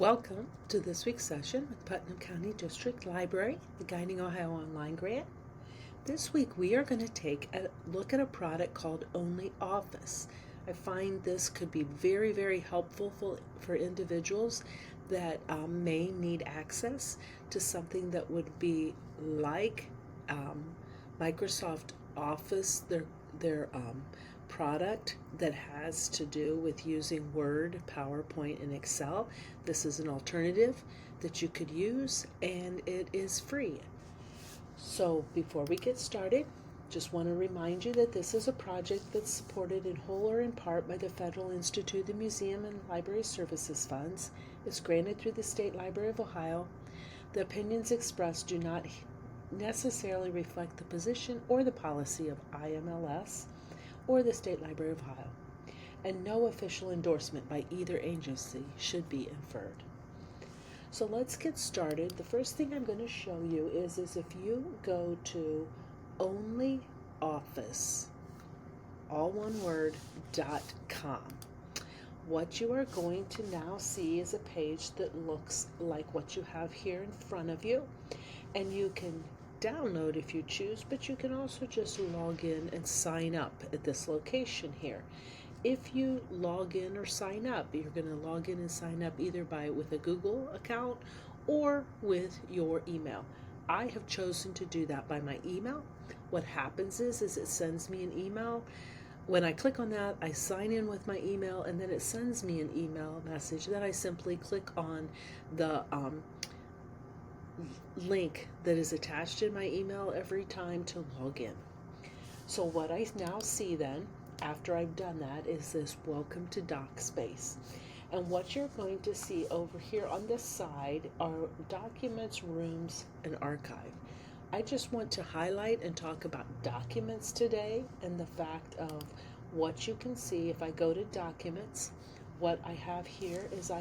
Welcome to this week's session with Putnam County District Library, the Guiding Ohio Online Grant. This week we are going to take a look at a product called OnlyOffice. I find this could be very, very helpful for individuals that may need access to something that would be like Microsoft Office, their product that has to do with using Word, PowerPoint, and Excel. This is an alternative that you could use, and it is free. So before we get started, just want to remind you that this is a project that's supported in whole or in part by the Federal Institute of the Museum and Library Services Funds. It's granted through the State Library of Ohio. The opinions expressed do not necessarily reflect the position or the policy of IMLS or the State Library of Ohio, and no official endorsement by either agency should be inferred. So let's get started. The first thing I'm going to show you is if you go to OnlyOffice, all one word, .com, what you are going to now see is a page that looks like what you have here in front of you, and you can download if you choose, but you can also just log in and sign up at this location here. If you log in or sign up, you're going to log in and sign up either with a Google account or with your email. I have chosen to do that by my email. What happens is it sends me an email. When I click on that, I sign in with my email, and then it sends me an email message. Then I simply click on the link that is attached in my email every time to log in. So what I now see then, after I've done that, is this welcome to DocSpace. And what you're going to see over here on this side are documents, rooms, and archive. I just want to highlight and talk about documents today, and the fact of what you can see. If I go to documents, what I have here is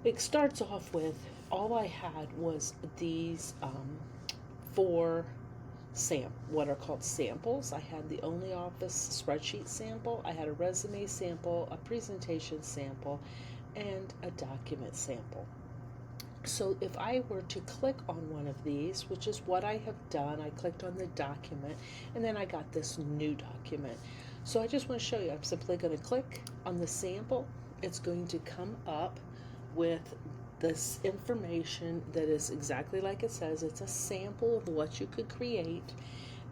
it starts off with, all I had was these four what are called samples. I had the OnlyOffice spreadsheet sample, I had a resume sample, a presentation sample, and a document sample. So if I were to click on one of these, which is what I have done, I clicked on the document, and then I got this new document. So I just want to show you, I'm simply going to click on the sample. It's going to come up with this information that is exactly like it says. It's a sample of what you could create.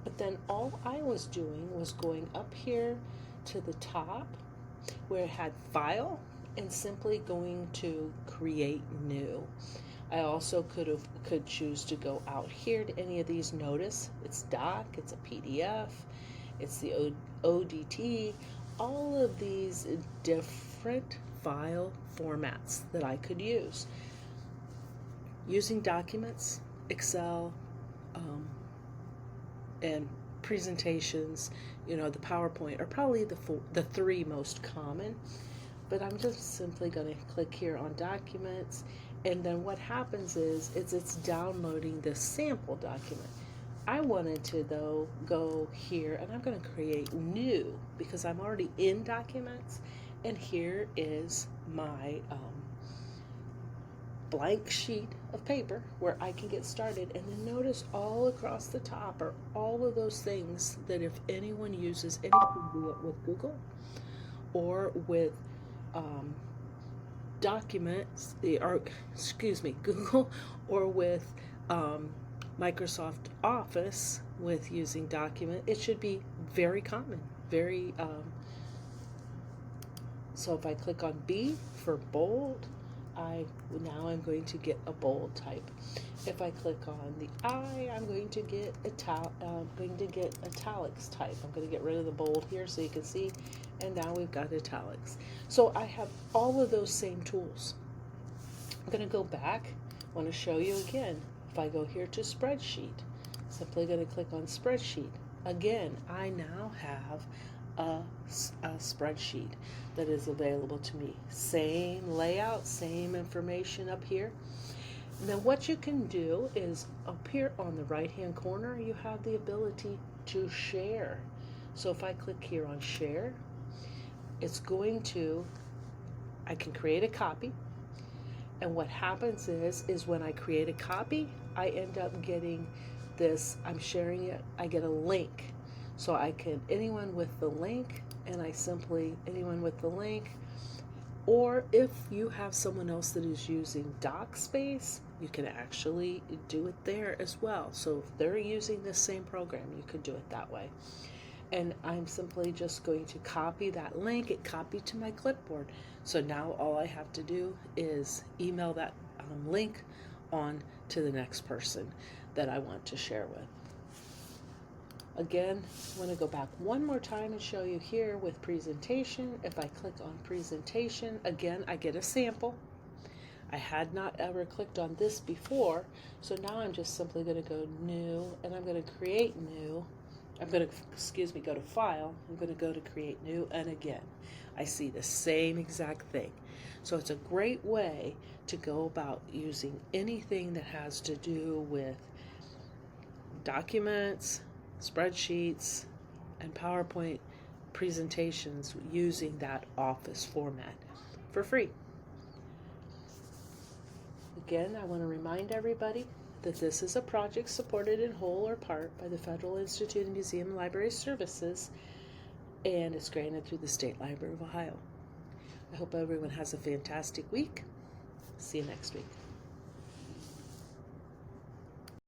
But then all I was doing was going up here to the top where it had file and simply going to create new. I also could choose to go out here to any of these. Notice it's doc, it's a PDF, it's the ODT, all of these different file formats that I could use. Using documents, Excel, and presentations, the PowerPoint are probably the three most common. But I'm just simply going to click here on documents, and then what happens is it's downloading this sample document. I wanted to, though, go here, and I'm going to create new because I'm already in documents, and here is my blank sheet of paper where I can get started. And then notice all across the top are all of those things that if anyone uses anything, be it with Google or with documents, Google, or with Microsoft Office with using document, it should be very common, very so if I click on B for bold, I'm going to get a bold type. If I click on the I, I'm going to get italics type. I'm going to get rid of the bold here so you can see, and now we've got italics. So I have all of those same tools. I'm going to go back. I want to show you again. If I go here to spreadsheet, simply going to click on spreadsheet. Again, I now have a spreadsheet that is available to me. Same layout, same information up here. Now what you can do is up here on the right hand corner, you have the ability to share. So if I click here on share, it's going to, I can create a copy, And what happens is when I create a copy, I end up getting this, I'm sharing it, I get a link. So I can, anyone with the link, and I simply, anyone with the link, or if you have someone else that is using DocSpace, you can actually do it there as well. So if they're using the same program, you can do it that way. And I'm simply just going to copy that link, it copied to my clipboard. So now all I have to do is email that link on to the next person that I want to share with. Again, I want to go back one more time and show you here with presentation. If I click on presentation, again, I get a sample. I had not ever clicked on this before, so now I'm just simply going to go new, and I'm going to create new. I'm going to, go to file. I'm going to go to create new, and again, I see the same exact thing. So it's a great way to go about using anything that has to do with documents, spreadsheets, and PowerPoint presentations using that Office format for free. Again, I want to remind everybody that this is a project supported in whole or part by the Federal Institute of Museum and Library Services, and it's granted through the State Library of Ohio. I hope everyone has a fantastic week. See you next week.